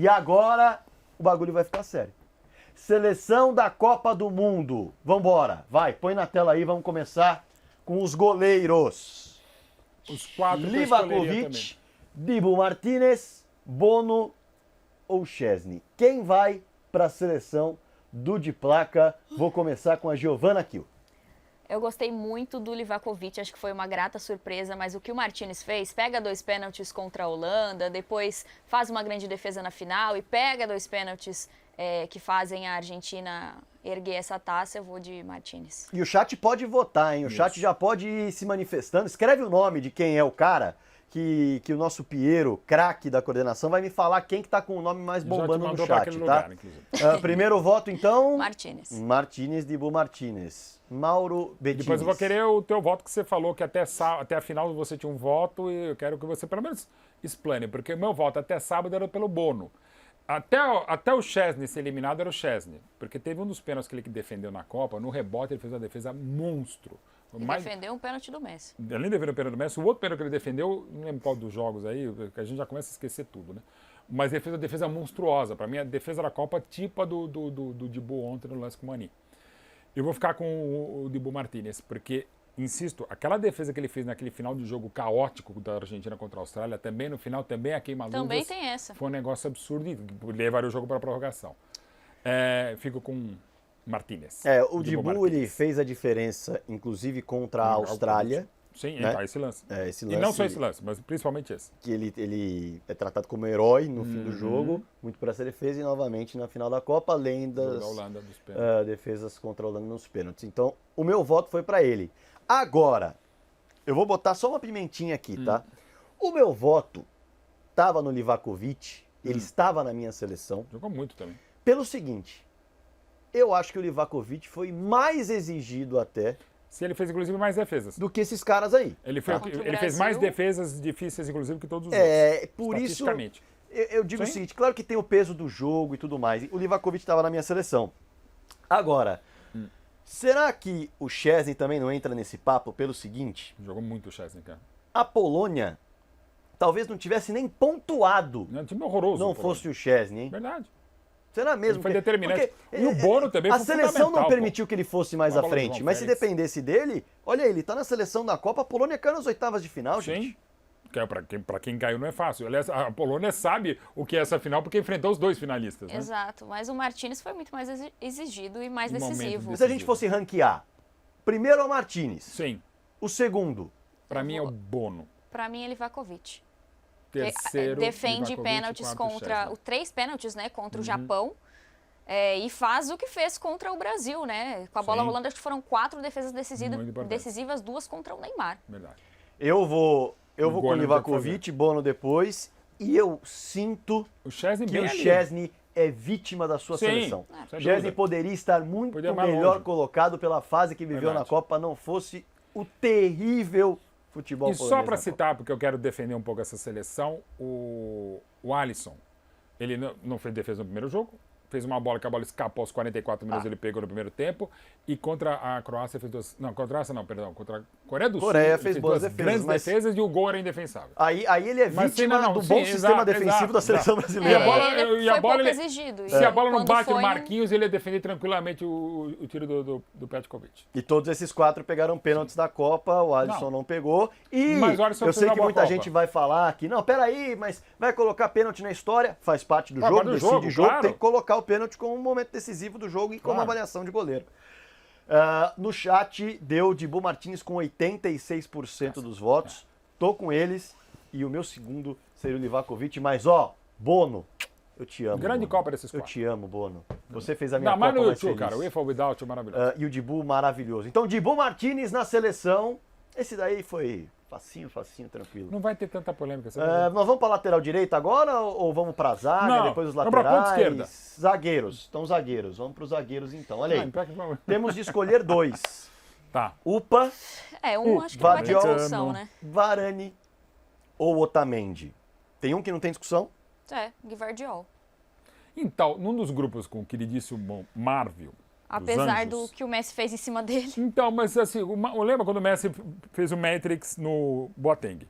E agora o bagulho vai ficar sério. Seleção da Copa do Mundo. Vambora, vai, põe na tela aí, vamos começar com os goleiros. Os 4 que eu escolheria também. Livakovic, Dibu Martinez, Bono ou Szczęsny. Quem vai para a seleção do de placa? Vou começar com a Giovana Kiel. Eu gostei muito do Livakovic, acho que foi uma grata surpresa, mas o que o Martinez fez, pega 2 pênaltis contra a Holanda, depois faz uma grande defesa na final e pega 2 pênaltis que fazem a Argentina erguer essa taça, eu vou de Martinez. E o chat pode votar, hein? O chat já pode ir se manifestando. Escreve o nome de quem é o cara, que o nosso Piero, craque da coordenação, vai me falar quem que tá com o nome mais bombando no chat, tá? Lugar, primeiro voto, então... Martinez. Martinez, Dibu Martinez. Mauro Bettini. Depois eu vou querer o teu voto, que você falou que até a final você tinha um voto, e eu quero que você pelo menos explane, porque o meu voto até sábado era pelo Bono. Até o Szczęsny ser eliminado era o Szczęsny, porque teve um dos pênaltis que ele defendeu na Copa, no rebote ele fez uma defesa monstro. Ele defendeu um pênalti do Messi. Além de defender o pênalti do Messi, o outro pênalti que ele defendeu, não lembro qual dos jogos aí, que a gente já começa a esquecer tudo, né? Mas ele fez uma defesa monstruosa. Para mim, a defesa da Copa tipo do Dibu ontem no lance com o Mani. Eu vou ficar com o Dibu Martinez, porque, insisto, aquela defesa que ele fez naquele final de jogo caótico da Argentina contra a Austrália, também no final, também a queima-luvas. Também tem essa. Foi um negócio absurdo e levaria o jogo para a prorrogação. Fico com Martinez. O Dibu ele fez a diferença, inclusive contra a Austrália. Sim, né? Tá, esse lance. Esse lance. E não só esse lance, mas principalmente esse. Que ele é tratado como herói no fim do jogo, muito por essa defesa, e novamente na final da Copa, além das defesas contra a Holanda nos pênaltis. Então, o meu voto foi para ele. Agora, eu vou botar só uma pimentinha aqui, tá? O meu voto estava no Livakovic, ele estava na minha seleção. Jogou muito também. Pelo seguinte, eu acho que o Livakovic foi mais exigido até... Se ele fez, inclusive, mais defesas. Do que esses caras aí. Ele fez mais defesas difíceis, inclusive, que todos os outros. Por isso, eu digo o seguinte, claro que tem o peso do jogo e tudo mais. O Livakovic estava na minha seleção. Agora, será que o Szczęsny também não entra nesse papo pelo seguinte? Jogou muito o Szczęsny, cara. A Polônia talvez não tivesse nem pontuado. É um time horroroso. Não fosse o Szczęsny, hein? Verdade. Será mesmo? Ele foi determinante. E o Bono também foi fundamental. A seleção não permitiu que ele fosse mais à frente, mas se dependesse dele, olha ele tá na seleção da Copa, a Polônia caiu nas oitavas de final, gente. Sim. Para quem caiu não é fácil. Aliás, a Polônia sabe o que é essa final porque enfrentou os 2 finalistas. Né? Exato, mas o Martinez foi muito mais exigido e mais decisivo. Se a gente fosse ranquear, primeiro é o Martinez. Sim. O segundo? Para mim é o Bono. Para mim é Livakovic. Terceiro, defende pênaltis contra... 3 pênaltis, né? Contra o Japão. E faz o que fez contra o Brasil, né? Com a bola rolando, acho que foram 4 defesas decisivas, 2 contra o Neymar. Verdade. Eu vou com o Livakovic, Bono depois. E eu sinto que o Szczęsny é vítima da sua seleção. O Szczęsny poderia estar muito melhor colocado pela fase que viveu na Copa, não fosse o terrível futebol polonês. E só para citar, porque eu quero defender um pouco essa seleção, o Alisson, ele não fez defesa no primeiro jogo, fez uma bola que a bola escapou aos 44 minutos, ele pegou no primeiro tempo, e contra a Croácia fez 2... Não, contra a Croácia não, perdão, contra a Coreia do Sul. Fez boas defesas, grandes defesas e o gol era indefensável. Aí ele é vítima do bom sistema defensivo da seleção brasileira. Ele foi pouco exigido. Se a bola não bate no Marquinhos, ele ia defender tranquilamente o tiro do Petkovic. E todos esses 4 pegaram pênaltis da Copa, o Alisson não pegou. E eu sei que muita gente vai falar que, não, peraí, mas vai colocar pênalti na história, faz parte do jogo, decide o jogo, tem que colocar o pênalti como um momento decisivo do jogo e como avaliação de goleiro. No chat deu Dibu Martinez com 86% dos votos. Tô com eles. E o meu segundo seria o Livakovic. Mas, Bono, eu te amo. Grande Bono. Copa desses 4. Eu te amo, Bono. Você fez a minha Copa mais no mais YouTube, feliz. cara. O With or Without é maravilhoso. E o Dibu maravilhoso. Então, Dibu Martinez na seleção. Esse daí foi facinho, tranquilo. Não vai ter tanta polêmica. Nós vamos para lateral direita agora ou vamos para zaga, depois os laterais? Vamos para ponta esquerda. Zagueiros. Então, zagueiros. Vamos para os zagueiros, então. Olha aí. Temos de escolher 2. Tá. Upa. Acho que não vai ter discussão, né? Varane ou Otamendi. Tem um que não tem discussão? Gvardiol. Então, num dos grupos com o queridíssimo Marvel, apesar do que o Messi fez em cima dele. Então, mas assim, lembra quando o Messi fez o Matrix no Boateng?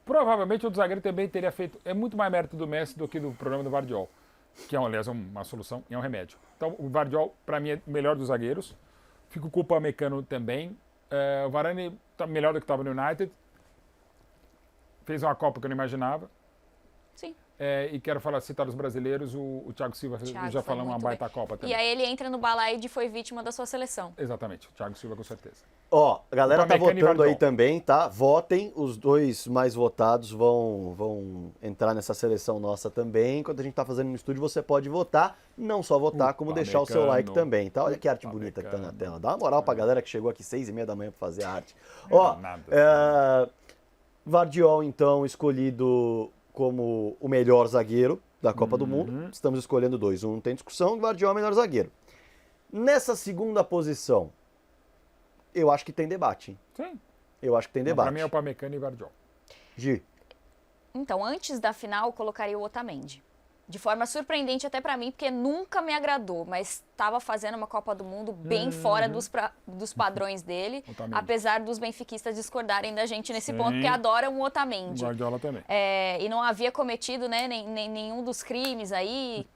Provavelmente o zagueiro também teria feito... É muito mais mérito do Messi do que do problema do Gvardiol, que, aliás, é uma solução e é um remédio. Então, o Gvardiol, para mim, é o melhor dos zagueiros. Fico com o Upamecano também. O Varane está melhor do que estava no United. Fez uma Copa que eu não imaginava. Sim. E quero citar os brasileiros, o Thiago Silva já falou uma baita Copa também. E aí ele entra no balaio de foi vítima da sua seleção. Exatamente, o Thiago Silva com certeza. Ó, a galera tá votando aí também, tá? Votem, os 2 mais votados vão entrar nessa seleção nossa também. Enquanto a gente tá fazendo no estúdio, você pode votar, não só votar, como deixar o seu like também, tá? Olha que arte bonita que tá na tela. Dá uma moral pra galera que chegou aqui 6h30 da manhã pra fazer a arte. Ó, Gvardiol, então, escolhido como o melhor zagueiro da Copa do Mundo. Estamos escolhendo 2. Um não tem discussão, Gvardiol é o melhor zagueiro. Nessa segunda posição, eu acho que tem debate, hein? Sim. Eu acho que tem debate. Para mim é o Upamecano e Gvardiol. Gi. Então, antes da final, eu colocaria o Otamendi. De forma surpreendente até para mim, porque nunca me agradou, mas estava fazendo uma Copa do Mundo bem fora dos padrões dele, apesar dos benfiquistas discordarem da gente nesse ponto, porque adoram o Otamendi. O Guardiola também. E não havia cometido, né, nenhum dos crimes aí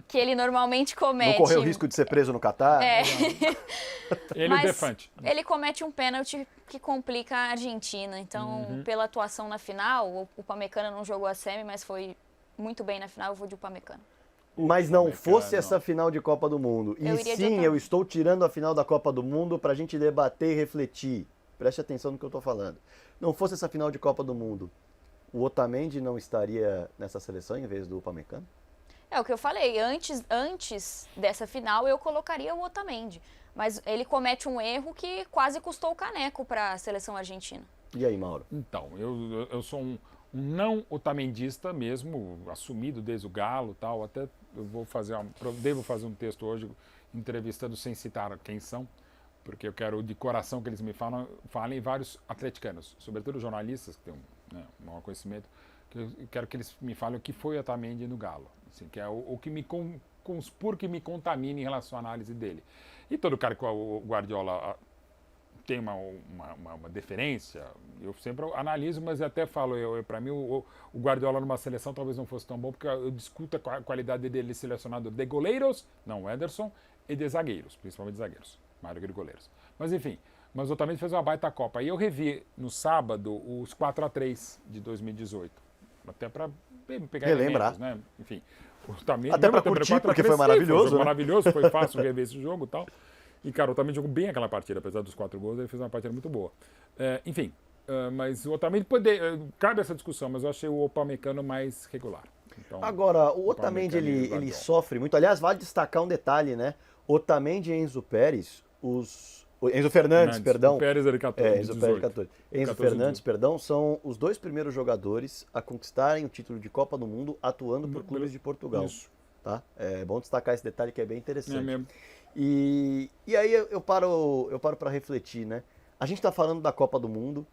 que ele normalmente comete. Não correu o risco de ser preso no Catar? Ele é defante. Ele comete um pênalti que complica a Argentina. Então, pela atuação na final, o Upamecano não jogou a semi, mas foi muito bem na final, eu vou de Upamecano. Mas não fosse essa final de Copa do Mundo. E sim, eu estou tirando a final da Copa do Mundo pra gente debater e refletir. Preste atenção no que eu tô falando. Não fosse essa final de Copa do Mundo, o Otamendi não estaria nessa seleção em vez do Upamecano? É o que eu falei, antes dessa final eu colocaria o Otamendi. Mas ele comete um erro que quase custou o caneco para a seleção argentina. E aí, Mauro? Então, eu sou um não otamendista mesmo, assumido desde o Galo e tal. Até eu devo fazer um texto hoje entrevistando sem citar quem são, porque eu quero de coração que eles me falem vários atleticanos, sobretudo jornalistas que têm um maior conhecimento, que eu quero que eles me falem o que foi o Otamendi no Galo, assim, que é o que me conspura, que me contamina em relação à análise dele. E todo cara que o Guardiola tem uma deferência, eu sempre analiso, mas até falo, para mim o Guardiola numa seleção talvez não fosse tão bom, porque eu discuto a qualidade dele selecionador de goleiros, não Ederson, e de zagueiros, principalmente de zagueiros, mais do que de goleiros. Mas enfim, o Otamendi fez uma baita Copa. E eu revi no sábado os 4-3 de 2018, até para pegar relembrar, né? Enfim, o Otamendi, até para curtir, porque foi maravilhoso. Foi maravilhoso, foi fácil rever esse jogo e tal. E, cara, o Otamendi jogou bem aquela partida, apesar dos 4 gols, ele fez uma partida muito boa. Enfim, mas o Otamendi cabe essa discussão, mas eu achei o Upamecano mais regular. Então, agora, o Otamendi, ele sofre muito. Aliás, vale destacar um detalhe, né? Otamendi e Enzo Pérez, Enzo Fernandes, perdão. O Pérez era 14, Enzo Pérez 14. Enzo Fernandes, perdão, são os 2 primeiros jogadores a conquistarem o título de Copa do Mundo atuando por clubes de Portugal. Isso. Tá? É bom destacar esse detalhe que é bem interessante. É mesmo. E aí eu paro para refletir, né? A gente está falando da Copa do Mundo,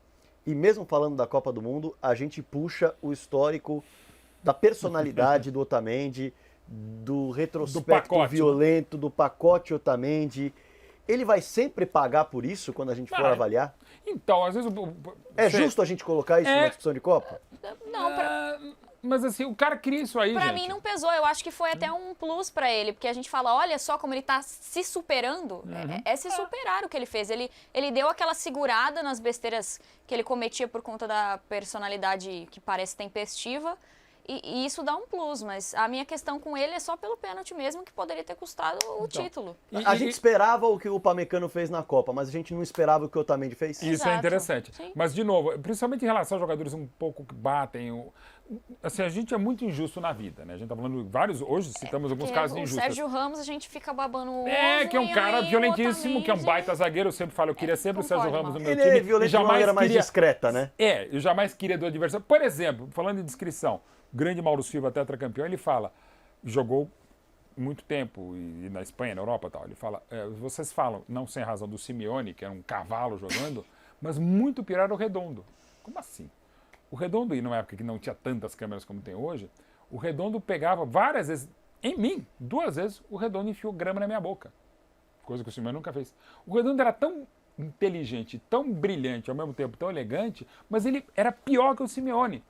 e mesmo falando da Copa do Mundo, a gente puxa o histórico da personalidade do Otamendi, do retrospecto violento, do pacote Otamendi. Ele vai sempre pagar por isso quando a gente for avaliar? Então, às vezes... É justo a gente colocar isso na discussão de Copa? Não, mas assim, o cara cria isso aí, Pra mim não pesou, eu acho que foi até um plus pra ele, porque a gente fala, olha só como ele tá se superando, é se superar o que ele fez. Ele deu aquela segurada nas besteiras que ele cometia por conta da personalidade que parece tempestiva, e isso dá um plus, mas a minha questão com ele é só pelo pênalti mesmo, que poderia ter custado o título. A gente esperava o que o Upamecano fez na Copa, mas a gente não esperava o que o Otamendi fez. Isso é interessante. Sim. Mas, de novo, principalmente em relação a jogadores um pouco que batem... Assim, a gente é muito injusto na vida, né? A gente tá falando vários... Hoje citamos alguns casos injustos. O Sérgio Ramos, a gente fica babando o ovo. Que é um cara violentíssimo, que é um baita zagueiro. Eu sempre falo, eu queria sempre o Sérgio Ramos no meu time. Ele é violento de uma maneira mais discreta, né? Eu jamais queria do adversário. Por exemplo, falando em descrição, o grande Mauro Silva, tetracampeão, ele fala, jogou muito tempo e na Espanha, na Europa e tal. Ele fala, vocês falam, não sem razão, do Simeone, que era um cavalo jogando, mas muito pior era o Redondo. Como assim? O Redondo, e numa época que não tinha tantas câmeras como tem hoje, o Redondo pegava várias vezes, em mim, 2 vezes, o Redondo enfiou grama na minha boca. Coisa que o Simeone nunca fez. O Redondo era tão inteligente, tão brilhante, ao mesmo tempo tão elegante, mas ele era pior que o Simeone.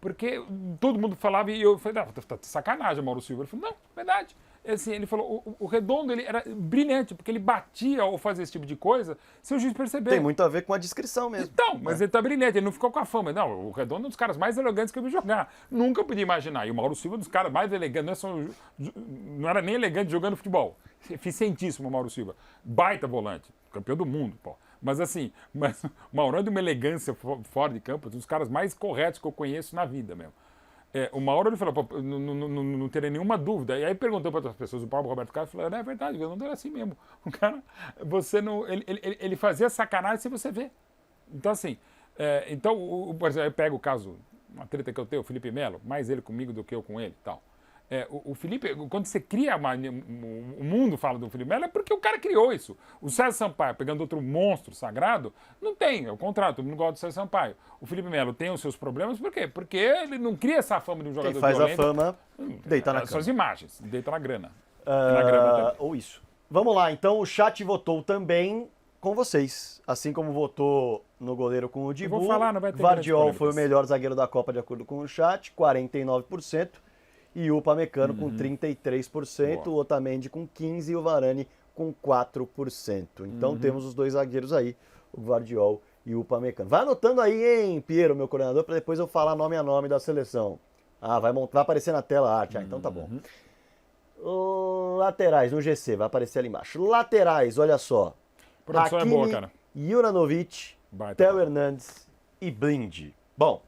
Porque todo mundo falava e eu falei, tá de sacanagem, Mauro Silva. Ele falou, não, verdade. Assim, ele falou, o Redondo ele era brilhante, porque ele batia ou fazia esse tipo de coisa sem o juiz perceber. Tem muito a ver com a descrição mesmo. Então, mas ele tá brilhante, ele não ficou com a fama. Não, o Redondo é um dos caras mais elegantes que eu vi jogar. Nunca podia imaginar. E o Mauro Silva é um dos caras mais elegantes, não era nem elegante jogando futebol. Eficientíssimo o Mauro Silva. Baita volante, campeão do mundo, pô. Mas assim, o Mauro é de uma elegância fora de campo, um dos caras mais corretos que eu conheço na vida mesmo. O Mauro, ele falou, não teria nenhuma dúvida. E aí perguntou para outras pessoas, o Paulo Roberto Carlos falou, é verdade, o não era assim mesmo. O cara, você não... Ele fazia sacanagem sem você ver. Então, assim, por exemplo, eu pego o caso, uma treta que eu tenho, o Felipe Melo, mais ele comigo do que eu com ele e tal. O Felipe, quando você cria o mundo fala do Felipe Melo, é porque o cara criou isso. O César Sampaio, pegando outro monstro sagrado, não tem, é o contrário, todo mundo gosta do César Sampaio. O Felipe Melo tem os seus problemas, por quê? Porque ele não cria essa fama de um jogador violento. Quem faz a fama, deita na cama. Suas imagens, deita na grana. Ou isso. Vamos lá, então o chat votou também com vocês. Assim como votou no goleiro com o Dibu, Gvardiol foi o melhor zagueiro da Copa de acordo com o chat, 49%. E o Upamecano com 33%, o Otamendi com 15% e o Varane com 4%. Então temos os dois zagueiros aí, o Gvardiol e o Upamecano. Vai anotando aí, hein, Piero, meu coordenador, para depois eu falar nome a nome da seleção. Vai aparecer na tela a arte. Então tá bom. Laterais, no GC, vai aparecer ali embaixo. Laterais, olha só. Produção Hakimi, é boa, cara. Juranovic, Theo Hernandes e Blind. Bom,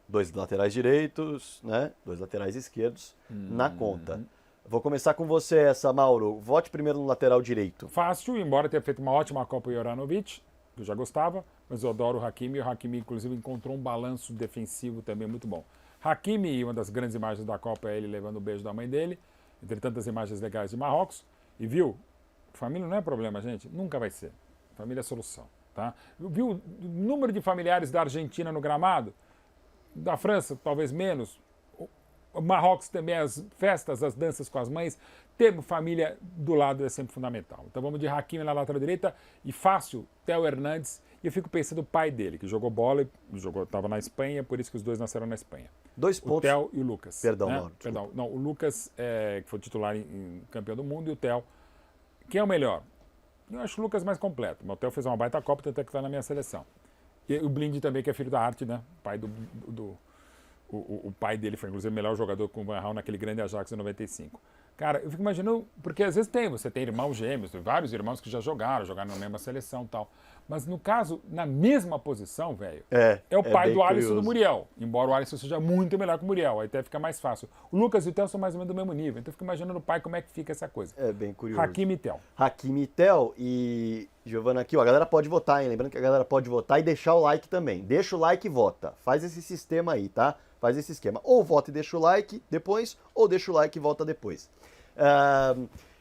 2 laterais direitos, né? 2 laterais esquerdos na conta. Vou começar com você essa, Mauro. Vote primeiro no lateral direito. Fácil, embora tenha feito uma ótima Copa o Juranovic, que eu já gostava, mas eu adoro o Hakimi. O Hakimi, inclusive, encontrou um balanço defensivo também muito bom. Hakimi, uma das grandes imagens da Copa é ele levando o beijo da mãe dele, entre tantas imagens legais de Marrocos. E viu, família não é problema, gente, nunca vai ser. Família é solução, tá? Viu o número de familiares da Argentina no gramado? Da França, talvez menos. O Marrocos também, as festas, as danças com as mães. Ter família do lado é sempre fundamental. Então vamos de Hakimi na lateral direita e fácil, Theo Hernandes. E eu fico pensando no pai dele, que jogou bola e estava na Espanha, por isso que os dois nasceram na Espanha. 2 pontos. O Theo e o Lucas. Perdão, né? Mauro. Perdão. Não, o Lucas, que foi titular em campeão do mundo, e o Theo. Quem é o melhor? Eu acho o Lucas mais completo. O Theo fez uma baita Copa, tanto é que está na minha seleção. E o Blind também, que é filho da arte, né? Pai o pai dele foi, inclusive, o melhor jogador com o Van Gaal naquele grande Ajax em 95. Cara, eu fico imaginando, porque às vezes você tem irmãos gêmeos, tem vários irmãos que já jogaram na mesma seleção e tal. Mas no caso, na mesma posição, velho, é o pai do Alisson e do Muriel. Embora o Alisson seja muito melhor que o Muriel, aí até fica mais fácil. O Lucas e o Theo são mais ou menos do mesmo nível. Então eu fico imaginando o pai como é que fica essa coisa. É bem curioso. Hakimi e Theo. Hakimi e Theo e Giovana aqui, ó, a galera pode votar, hein? Lembrando que a galera pode votar e deixar o like também. Deixa o like e vota. Faz esse sistema aí, tá? Faz esse esquema. Ou vota e deixa o like depois, ou deixa o like e volta depois.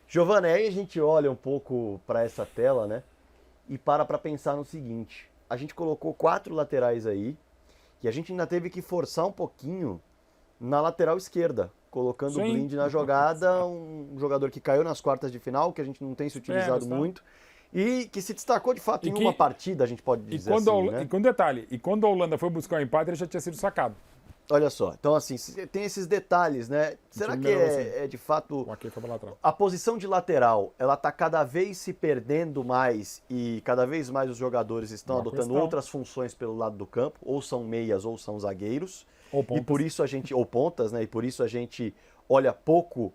Giovana, aí a gente olha um pouco para essa tela, né? E para pensar no seguinte. A gente colocou 4 laterais aí, e a gente ainda teve que forçar um pouquinho na lateral esquerda, colocando o Blind na jogada, um jogador que caiu nas quartas de final, que a gente não tem se utilizado muito, e que se destacou de fato em uma partida, a gente pode dizer assim, né? E com detalhe, e quando a Holanda foi buscar o empate, ele já tinha sido sacado. Olha só, então assim, tem esses detalhes, né? Será que é de fato a posição de lateral, ela tá cada vez se perdendo mais e cada vez mais os jogadores estão adotando outras funções pelo lado do campo, ou são meias ou são zagueiros, e por isso a gente, ou pontas, né? E por isso a gente olha pouco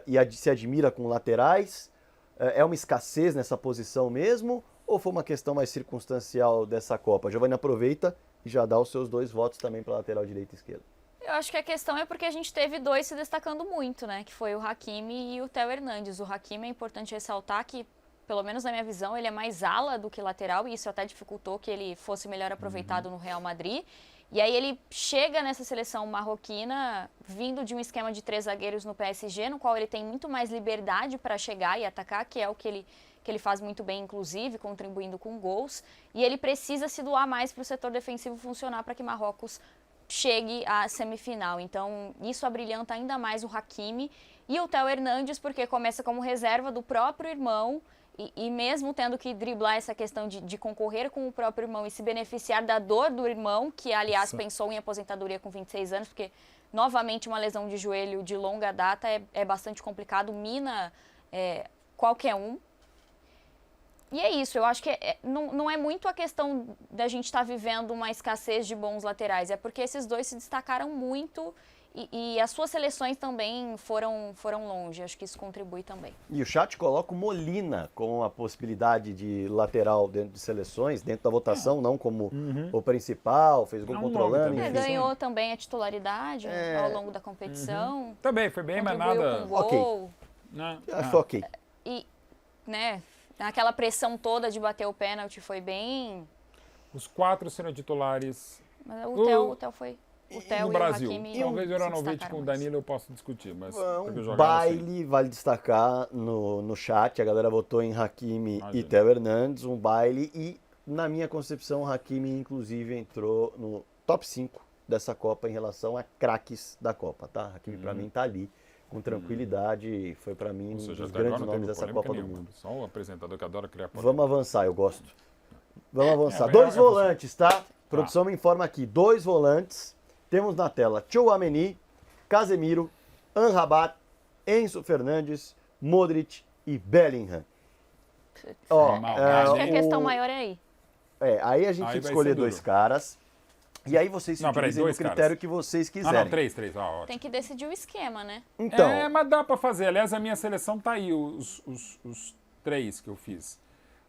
e se admira com laterais. É uma escassez nessa posição mesmo, ou foi uma questão mais circunstancial dessa Copa? Giovanni, aproveita e já dá os seus 2 votos também para lateral direita e esquerda. Eu acho que a questão é porque a gente teve 2 se destacando muito, né? Que foi o Hakimi e o Theo Hernandes. O Hakimi é importante ressaltar que, pelo menos na minha visão, ele é mais ala do que lateral, e isso até dificultou que ele fosse melhor aproveitado no Real Madrid. E aí ele chega nessa seleção marroquina vindo de um esquema de 3 zagueiros no PSG, no qual ele tem muito mais liberdade para chegar e atacar, que é o que ele faz muito bem, inclusive, contribuindo com gols. E ele precisa se doar mais para o setor defensivo funcionar para que Marrocos chegue à semifinal. Então, isso abrilhanta ainda mais o Hakimi e o Theo Hernandes, porque começa como reserva do próprio irmão E mesmo tendo que driblar essa questão de concorrer com o próprio irmão e se beneficiar da dor do irmão, que aliás pensou em aposentadoria com 26 anos, porque novamente uma lesão de joelho de longa data é bastante complicado, mina qualquer um. E é isso, eu acho que não é muito a questão da gente estar vivendo uma escassez de bons laterais, é porque esses dois se destacaram muito e as suas seleções também foram longe, acho que isso contribui também. E o chat coloca o Molina como a possibilidade de lateral dentro de seleções, dentro da votação, não como o principal, fez gol contra o Holanda. Ganhou também a titularidade ao longo da competição. Também, foi bem, mas nada... Com gol. Foi ok. E, né, aquela pressão toda de bater o pênalti foi bem... Os 4 sendo titulares... Mas o Theo foi... O Theo no e Brasil. O Hakimi Talvez o Juranovic com o Danilo eu posso discutir, mas... Baile, vale destacar no chat, a galera votou em Hakimi e Theo Hernandes, um baile, e na minha concepção, Hakimi inclusive entrou no top 5 dessa Copa em relação a craques da Copa, tá? Hakimi pra mim tá ali, com tranquilidade, foi pra mim um dos grandes nomes dessa Copa do Mundo. Só um apresentador que adora criar polêmica. Vamos avançar, eu gosto. Vamos avançar. 2 volantes, tá? A produção me informa aqui, 2 volantes. Temos na tela Tchouaméni, Casemiro, Amrabat, Enzo Fernandes, Modric e Bellingham. Acho que a questão maior é aí. Aí a gente tem que escolher 2 caras. E aí vocês se utilizem o critério que vocês quiserem. Não, 3. Ótimo. Tem que decidir o esquema, né? Então, mas dá pra fazer. Aliás, a minha seleção tá aí, os 3 que eu fiz.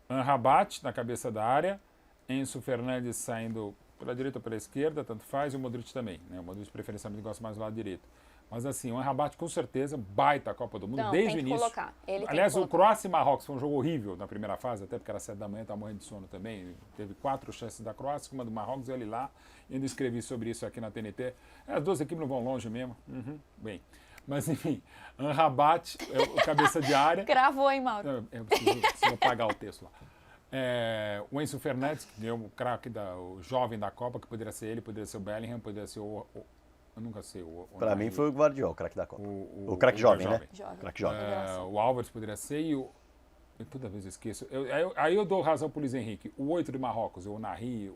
Amrabat na cabeça da área, Enzo Fernandes saindo pela direita ou pela esquerda, tanto faz, e o Modric também. Né? O Modric preferencialmente gosta mais do lado direito. Mas assim, o Amrabat com certeza baita a Copa do Mundo desde o início. Colocar. Aliás, o Croácia e Marrocos foi um jogo horrível na primeira fase, até porque era 7 da manhã, estava morrendo de sono também. Teve 4 chances da Croácia, uma do Marrocos, ele lá. Eu ainda escrevi sobre isso aqui na TNT. As 2 equipes não vão longe mesmo. Bem. Mas enfim, Amrabat, o cabeça de área. Gravou, hein, Mauro? Eu preciso apagar o texto lá. O Enzo Fernandes, que deu o craque, o jovem da Copa, que poderia ser ele, poderia ser o Bellingham, poderia ser eu nunca sei. Pra mim foi o Guardiola, o craque da Copa. O craque jovem, né? Craque jovem. O Álvares poderia ser e toda vez eu esqueço. Aí eu dou razão pro Luiz Henrique. O 8 de Marrocos, o Onari.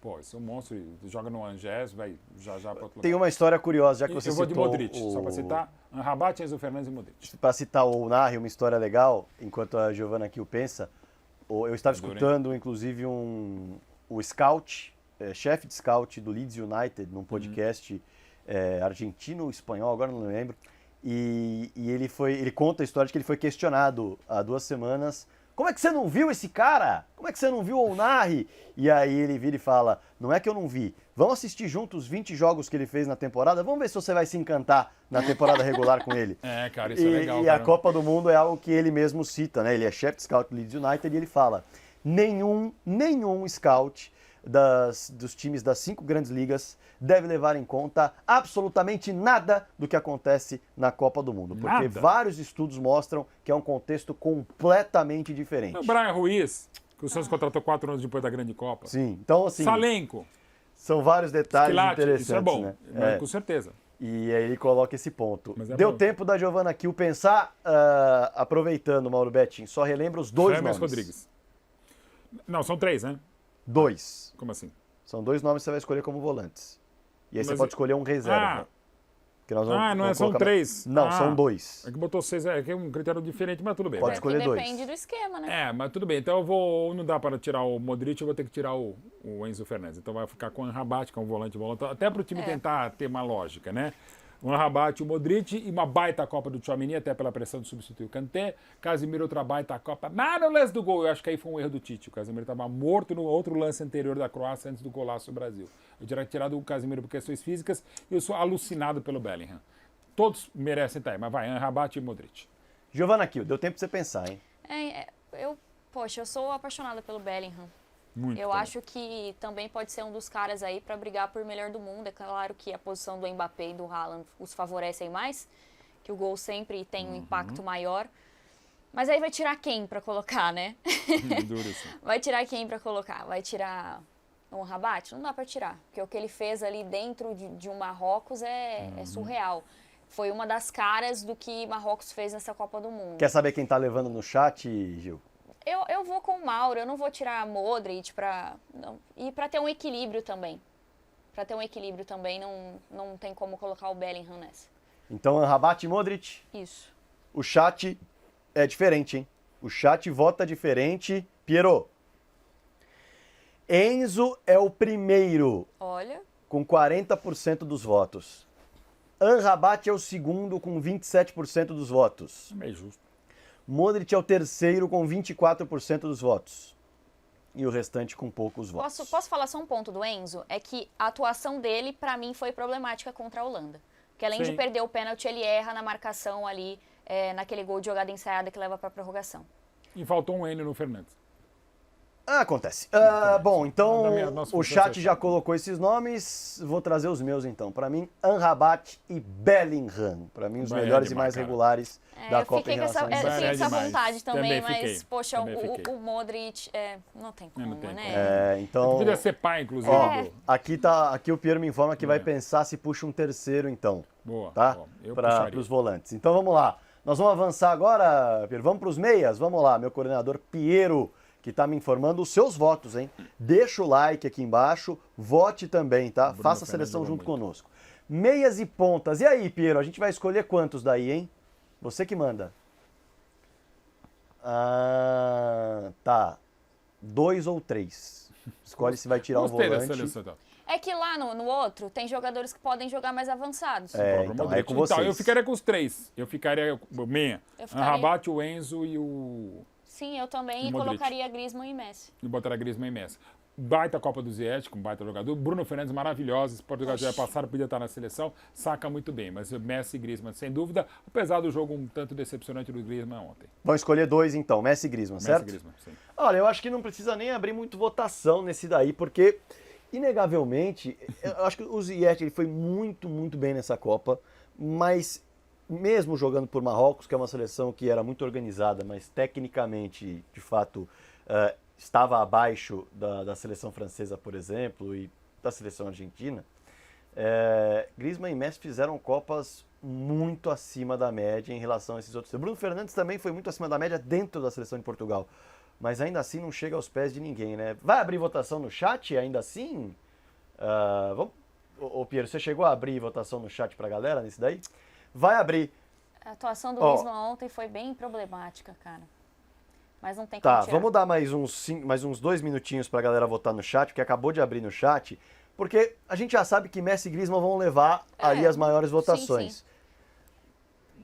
Pô, esse é um monstro, joga no Angers, vai já para outro lugar. Tem uma história curiosa, já que você citou... Eu vou de Modric, só para citar. Amrabat, Enzo Fernandes e Modric. Para citar o Onari, uma história legal, enquanto a Giovana aqui o pensa, eu estava escutando, inclusive, o scout, chefe de scout do Leeds United, num podcast argentino-espanhol, agora não lembro, e ele conta a história de que ele foi questionado há 2 semanas. Como é que você não viu esse cara? Como é que você não viu o Onari? E aí ele vira e fala, não é que eu não vi, vamos assistir juntos os 20 jogos que ele fez na temporada, vamos ver se você vai se encantar na temporada regular com ele. Cara, isso é legal. E a Copa do Mundo é algo que ele mesmo cita, né? Ele é chefe de scout do Leeds United e ele fala, nenhum scout dos times das 5 grandes ligas deve levar em conta absolutamente nada do que acontece na Copa do Mundo. Porque vários estudos mostram que é um contexto completamente diferente. O Brian Ruiz, que o Santos contratou 4 anos depois da grande Copa. Sim, então assim... Salenco. São vários detalhes interessantes, isso é bom, né? Com certeza. E aí ele coloca esse ponto. Deu tempo da Giovana Kiel pensar, aproveitando, Mauro Betting, só relembra os 2 nomes. Rodrigues. Não, são 3, né? 2. Como assim? São 2 nomes que você vai escolher como volantes. E aí você pode escolher um reserva. Que nós vamos são 3. Não, são 2. É que botou 6, que é um critério diferente, mas tudo bem. Pode escolher 2. Depende do esquema, né? Mas tudo bem. Então não dá para tirar o Modric, eu vou ter que tirar o Enzo Fernandes. Então vai ficar com o Amrabat, que é um volante, até para o time tentar ter uma lógica, né? O Amrabat, o Modric e uma baita Copa do Tchouaméni, até pela pressão de substituir o Kanté. Casemiro, outra baita Copa. Mas no lance do gol, eu acho que aí foi um erro do Tite. O Casemiro estava morto no outro lance anterior da Croácia, antes do golaço do Brasil. Eu teria tirado o Casemiro por questões físicas e eu sou alucinado pelo Bellingham. Todos merecem estar aí, mas vai, Amrabat e Modric. Giovana Kiel, deu tempo pra você pensar, hein? Eu sou apaixonada pelo Bellingham. Muito eu acho que também pode ser um dos caras aí para brigar por melhor do mundo. É claro que a posição do Mbappé e do Haaland os favorecem mais, que o gol sempre tem um impacto maior. Mas aí vai tirar quem para colocar, né? Duro, sim. Vai tirar quem para colocar? Vai tirar o Amrabat? Não dá para tirar, porque o que ele fez ali dentro de um Marrocos é surreal. foi uma das caras do que Marrocos fez nessa Copa do Mundo. Quer saber quem tá levando no chat, Gil? Eu vou com o Mauro, eu não vou tirar a Modric e para ter um equilíbrio também. Para ter um equilíbrio também, não tem como colocar o Bellingham nessa. Então, Amrabat e Modric? Isso. O chat é diferente, hein? O chat vota diferente. Piero. Enzo é o primeiro. Olha. Com 40% dos votos. Amrabat é o segundo com 27% dos votos. Meio justo. Modric é o terceiro com 24% dos votos. E o restante com poucos votos. Posso falar só um ponto do Enzo? É que a atuação dele, para mim, foi problemática contra a Holanda. Porque além de perder o pênalti, ele erra na marcação ali, naquele gol de jogada ensaiada que leva para a prorrogação. E faltou um N no Fernandes. Acontece. Bom, então o chat já colocou esses nomes. Vou trazer os meus então. Para mim, Amrabat e Bellingham. Para mim, os melhores e mais regulares da Copa em relação a Eu fiquei com essa vontade também, mas, poxa, o Modric, não tem como, né? Então, podia ser pai, inclusive. Aqui o Piero me informa que vai pensar se puxa um terceiro, então. Boa. Tá? Para os volantes. Então, vamos lá. Nós vamos avançar agora, Piero. Vamos para os meias? Vamos lá, meu coordenador Piero, que está me informando os seus votos, hein? Deixa o like aqui embaixo, vote também, tá? Faça a seleção junto conosco. Meias e pontas. E aí, Piero, a gente vai escolher quantos daí, hein? Você que manda. Tá. 2 ou 3. Escolhe se vai tirar o volante. É que lá no outro tem jogadores que podem jogar mais avançados. Então é com vocês. Então, eu ficaria com os 3. Eu ficaria meia. Amrabat, o Enzo e o... Sim, eu também colocaria Griezmann e Messi. E botaria Griezmann e Messi. Baita Copa do Ziyech, com baita jogador. Bruno Fernandes, maravilhoso. Se Portugal já passaram, podia estar na seleção. Saca muito bem. Mas Messi e Griezmann, sem dúvida. Apesar do jogo um tanto decepcionante do Griezmann ontem. Vão escolher 2, então. Messi e Griezmann, certo? Messi e Griezmann, sim. Olha, eu acho que não precisa nem abrir muito votação nesse daí, porque, inegavelmente, eu acho que o Ziyech ele foi muito, muito bem nessa Copa. Mas, mesmo jogando por Marrocos, que é uma seleção que era muito organizada, mas tecnicamente, de fato... estava abaixo da seleção francesa, por exemplo, e da seleção argentina, Griezmann e Messi fizeram Copas muito acima da média em relação a esses outros. O Bruno Fernandes também foi muito acima da média dentro da seleção de Portugal, mas ainda assim não chega aos pés de ninguém, né? Vai abrir votação no chat ainda assim? Ô Piero, você chegou a abrir votação no chat pra galera nesse daí? Vai abrir. A atuação do Griezmann ontem foi bem problemática, cara. Mas não tem como tirar. Vamos dar mais uns 2 minutinhos pra galera votar no chat, porque acabou de abrir no chat, porque a gente já sabe que Messi e Griezmann vão levar ali as maiores votações. Sim.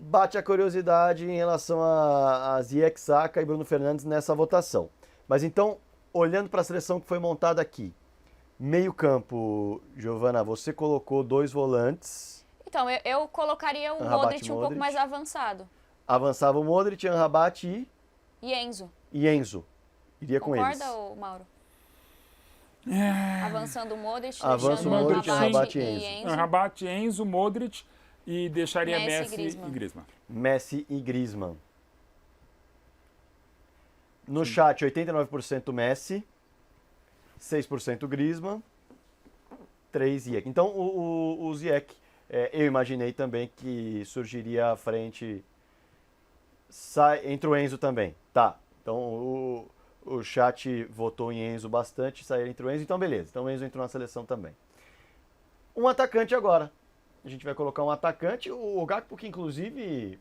Bate a curiosidade em relação a Ziyech, Saka e Bruno Fernandes nessa votação. Mas então, olhando para a seleção que foi montada aqui, meio campo, Giovana, você colocou 2 volantes. Então, eu colocaria o Modric um pouco mais avançado. Avançava o Modric, Amrabat e Enzo. Iria com eles. Concorda, Mauro? Avançando o Modric, deixando o Modric, Amrabat e Enzo. Amrabat, Enzo, Modric e deixaria Messi e Griezmann. Messi e Griezmann. No chat, 89% Messi, 6% Griezmann, 3% Ziyech. Então, o Ziyech, eu imaginei também que surgiria à frente... Entre o Enzo também. Tá. Então o chat votou em Enzo bastante, saiu entre o Enzo. Então beleza. Então o Enzo entrou na seleção também. Um atacante agora. A gente vai colocar um atacante. O Gakpo, que inclusive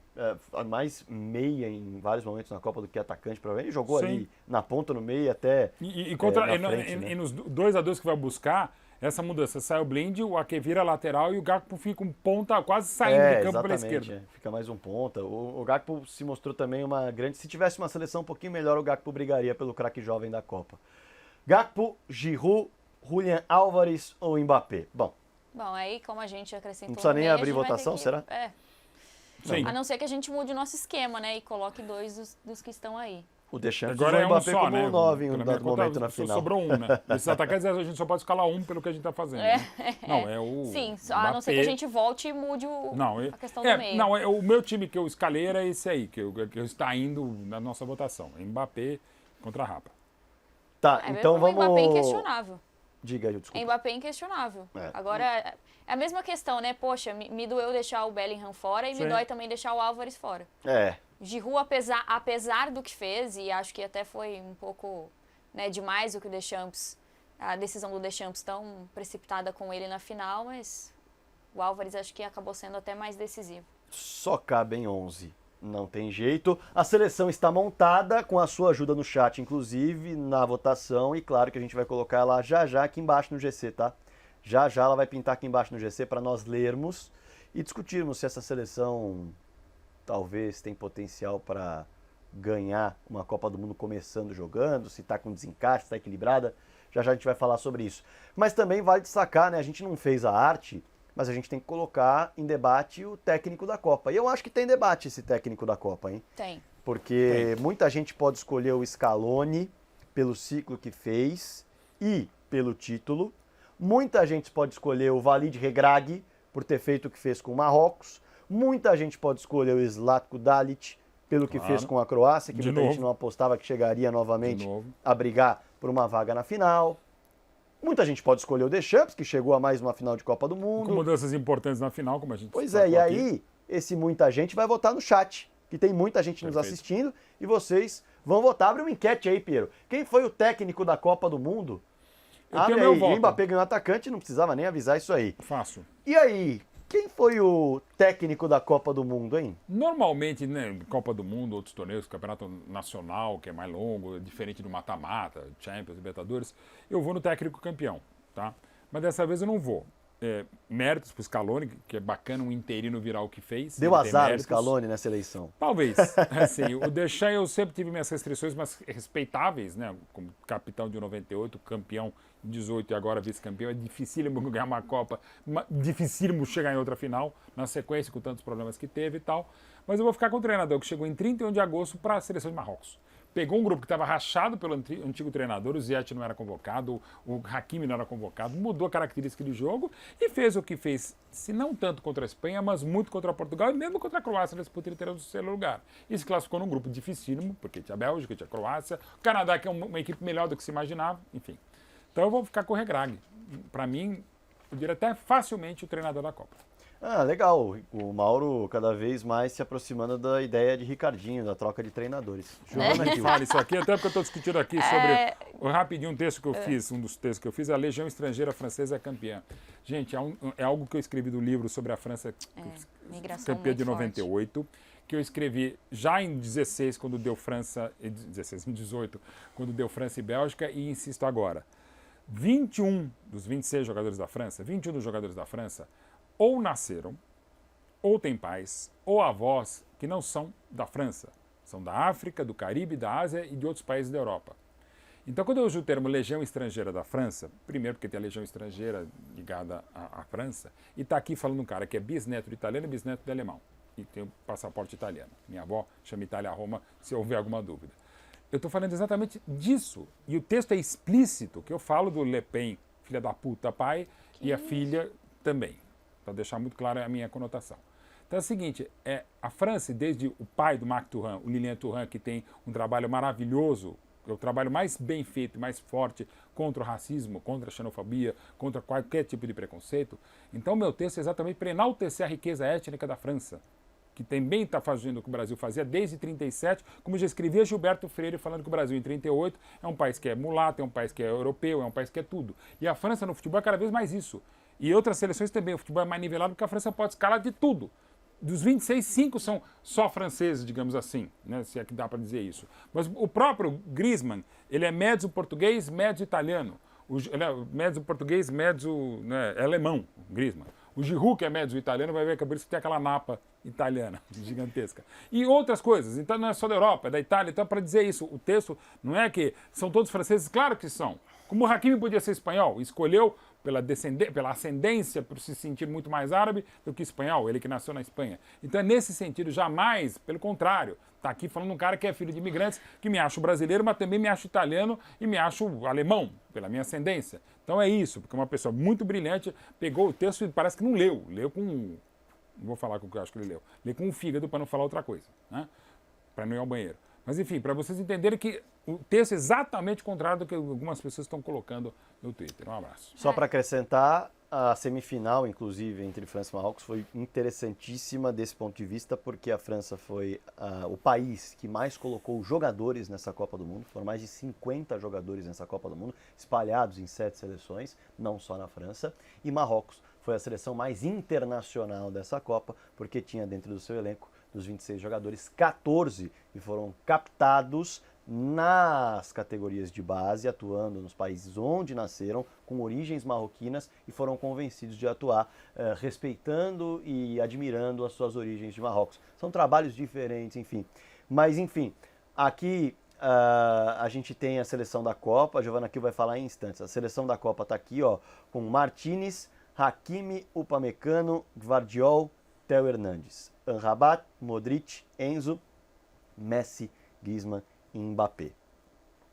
mais meia em vários momentos na Copa do que atacante, provavelmente. Ele jogou ali na ponta, no meio, até na frente, né? Nos 2-2 que vai buscar, essa mudança, sai o Blind, o Ake vira lateral e o Gakpo fica um ponta quase saindo de campo pela esquerda. Fica mais um ponta. O Gakpo se mostrou também uma grande... Se tivesse uma seleção um pouquinho melhor, o Gakpo brigaria pelo craque jovem da Copa. Gakpo, Giroud, Julian Álvares ou Mbappé? Bom, aí como a gente acrescentou... Não precisa nem abrir votação, será? Sim. A não ser que a gente mude o nosso esquema, né? E coloque 2 dos que estão aí. O Deschamps agora usou o Mbappé como um 9 em um dado momento na final. final. Sobrou 1, né? Esses atacantes a gente só pode escalar 1 pelo que a gente está fazendo. Né? Não, é o Sim, Mbappé. a não ser que a gente volte e mude a questão do meio. Não, o meu time que eu escalei era esse aí, que está indo na nossa votação. Mbappé contra a Rapa. Tá, então vamos... O Mbappé é inquestionável. Diga, desculpa. Mbappé é inquestionável. Agora, é a mesma questão, né? Poxa, me doeu deixar o Bellingham fora e me dói também deixar o Álvares fora. Giroud, apesar do que fez, e acho que até foi um pouco, né, demais o que o Deschamps, a decisão do Deschamps tão precipitada com ele na final, mas o Álvares acho que acabou sendo até mais decisivo. Só cabem 11. Não tem jeito. A seleção está montada, com a sua ajuda no chat, inclusive, na votação. E claro que a gente vai colocar ela já aqui embaixo no GC, tá? Já ela vai pintar aqui embaixo no GC para nós lermos e discutirmos se essa seleção talvez tem potencial para ganhar uma Copa do Mundo começando jogando, se está com desencaixe, se está equilibrada. Já a gente vai falar sobre isso. Mas também vale destacar, né? A gente não fez a arte, mas a gente tem que colocar em debate o técnico da Copa. E eu acho que tem debate esse técnico da Copa, hein? Tem. Porque muita gente pode escolher o Scaloni pelo ciclo que fez e pelo título. Muita gente pode escolher o Walid Regragui por ter feito o que fez com o Marrocos. Muita gente pode escolher o Zlatko Dalic pelo que fez com a Croácia, que muita gente não apostava que chegaria novamente a brigar por uma vaga na final. Muita gente pode escolher o Deschamps, que chegou a mais uma final de Copa do Mundo. Com mudanças importantes na final, como a gente Pois é, e aí esse muita gente vai votar no chat, que tem muita gente nos assistindo, e vocês vão votar. Abre uma enquete aí, Piero. Quem foi o técnico da Copa do Mundo? Abre aí, o Mbappé ganhou atacante, não precisava nem avisar isso aí. Fácil. E aí, quem foi o técnico da Copa do Mundo, hein? Normalmente, né, Copa do Mundo, outros torneios, Campeonato Nacional, que é mais longo, diferente do mata-mata, Champions, Libertadores, eu vou no técnico campeão, tá? Mas dessa vez eu não vou. Méritos pro Scaloni, que é bacana um interino virar o que fez. Deu azar o Scaloni nessa eleição. Talvez. Assim, o Deschamps eu sempre tive minhas restrições, mas respeitáveis, né? Como capitão de 98, campeão em 18 e agora vice-campeão. É dificílimo ganhar uma Copa, dificílimo chegar em outra final, na sequência com tantos problemas que teve e tal. Mas eu vou ficar com o treinador que chegou em 31 de agosto para a seleção de Marrocos. Pegou um grupo que estava rachado pelo antigo treinador, o Ziyech não era convocado, o Hakimi não era convocado, mudou a característica do jogo e fez o que fez, se não tanto contra a Espanha, mas muito contra Portugal e mesmo contra a Croácia na disputa do terceiro lugar. E se classificou num grupo dificílimo, porque tinha a Bélgica, tinha a Croácia, o Canadá, que é uma equipe melhor do que se imaginava, enfim. Então eu vou ficar com o Regragui. Para mim, eu diria até facilmente o treinador da Copa. Ah, legal. O Mauro cada vez mais se aproximando da ideia de Ricardinho, da troca de treinadores. Joana que fala isso aqui, até porque eu estou discutindo aqui sobre, rapidinho, um texto que eu fiz, um dos textos que eu fiz, a Legião Estrangeira Francesa é campeã. Gente, é algo que eu escrevi do livro sobre a França campeã de 98, que eu escrevi já em 16, quando deu França, em 18, quando deu França e Bélgica, e insisto agora. 21 dos 26 jogadores da França, 21 dos jogadores da França, ou nasceram, ou têm pais, ou avós que não são da França. São da África, do Caribe, da Ásia e de outros países da Europa. Então, quando eu uso o termo Legião Estrangeira da França, primeiro porque tem a Legião Estrangeira ligada à França, e está aqui falando um cara que é bisneto de italiano e bisneto de alemão, e tem o passaporte italiano. Minha avó chama Itália Roma, se houver alguma dúvida. Eu estou falando exatamente disso, e o texto é explícito, que eu falo do Le Pen, filha da puta, pai, e a filha também. Para deixar muito clara a minha conotação. Então é o seguinte, a França, desde o pai do Marc Thuram, o Lilian Thuram, que tem um trabalho maravilhoso, é o trabalho mais bem feito, mais forte contra o racismo, contra a xenofobia, contra qualquer tipo de preconceito. Então o meu texto é exatamente para enaltecer a riqueza étnica da França, que também está fazendo o que o Brasil fazia desde 37, como já escrevia Gilberto Freire falando que o Brasil em 38 é um país que é mulato, é um país que é europeu, é um país que é tudo. E a França no futebol é cada vez mais isso. E outras seleções também, o futebol é mais nivelado porque a França pode escalar de tudo. Dos 26, 5 são só franceses, digamos assim, né, se é que dá para dizer isso. Mas o próprio Griezmann, ele é médio português, médio italiano. Ele é médio português, médio é alemão, Griezmann. O Giroud, que é médio italiano, vai ver que por isso que tem aquela napa italiana gigantesca. E outras coisas. Então não é só da Europa, é da Itália. Então para dizer isso, o texto não é que são todos franceses, claro que são. Como o Hakimi podia ser espanhol, escolheu pela ascendência, por se sentir muito mais árabe do que espanhol, ele que nasceu na Espanha. Então é nesse sentido, jamais, pelo contrário, está aqui falando um cara que é filho de imigrantes, que me acho brasileiro, mas também me acho italiano e me acho alemão, pela minha ascendência. Então é isso, porque uma pessoa muito brilhante pegou o texto e parece que não leu com, não vou falar com o que eu acho que ele leu com o fígado para não falar outra coisa, né? Para não ir ao banheiro. Mas enfim, para vocês entenderem que o texto é exatamente o contrário do que algumas pessoas estão colocando no Twitter. Um abraço. Só para acrescentar, a semifinal, inclusive, entre França e Marrocos foi interessantíssima desse ponto de vista, porque a França foi o país que mais colocou jogadores nessa Copa do Mundo. Foram mais de 50 jogadores nessa Copa do Mundo, espalhados em 7 seleções, não só na França. E Marrocos foi a seleção mais internacional dessa Copa, porque tinha dentro do seu elenco, dos 26 jogadores, 14 que foram captados nas categorias de base, atuando nos países onde nasceram, com origens marroquinas, e foram convencidos de atuar respeitando e admirando as suas origens de Marrocos. São trabalhos diferentes, enfim. Mas, enfim, aqui a gente tem a seleção da Copa, a Giovana aqui vai falar em instantes. A seleção da Copa está aqui, ó, com Martínez, Hakimi, Upamecano, Gvardiol, Theo Hernandes, Amrabat, Modric, Enzo, Messi, Griezmann e Mbappé.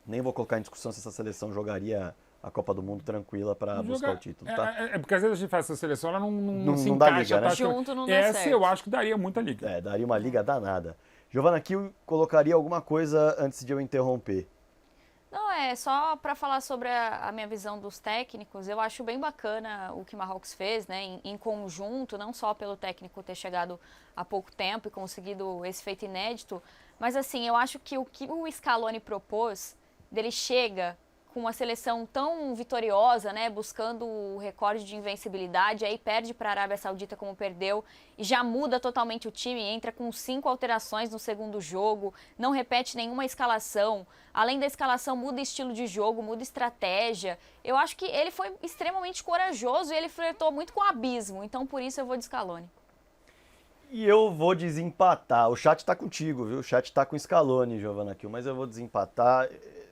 Nem vou colocar em discussão se essa seleção jogaria a Copa do Mundo tranquila para buscar o título, tá? Porque às vezes a gente faz essa seleção, ela não se dá encaixa. Liga, né? Junto não dá essa certo. eu acho que daria muita liga. Daria uma liga danada. Giovana, aqui colocaria alguma coisa antes de eu interromper. Não, só para falar sobre a minha visão dos técnicos, eu acho bem bacana o que Marrocos fez, né, em conjunto, não só pelo técnico ter chegado há pouco tempo e conseguido esse feito inédito, mas assim, eu acho que o que o Scaloni propôs, dele chega com uma seleção tão vitoriosa, né, buscando o recorde de invencibilidade, aí perde para a Arábia Saudita como perdeu e já muda totalmente o time, entra com 5 alterações no segundo jogo, não repete nenhuma escalação, além da escalação muda estilo de jogo, muda estratégia. Eu acho que ele foi extremamente corajoso e ele flertou muito com o abismo, então por isso eu vou de Scaloni. E eu vou desempatar. O chat tá contigo, viu? O chat tá com Scaloni, Giovana Kiel, mas eu vou desempatar.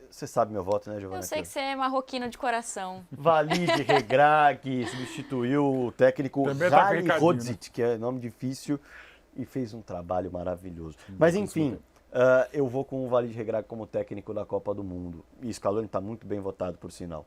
Você sabe meu voto, né, Giovana? Eu sei que você é marroquino de coração. Walid Regragui substituiu o técnico Rali Hodzic, que é nome difícil, e fez um trabalho maravilhoso. Mas enfim, eu vou com o Walid Regragui como técnico da Copa do Mundo. E Scaloni está muito bem votado, por sinal.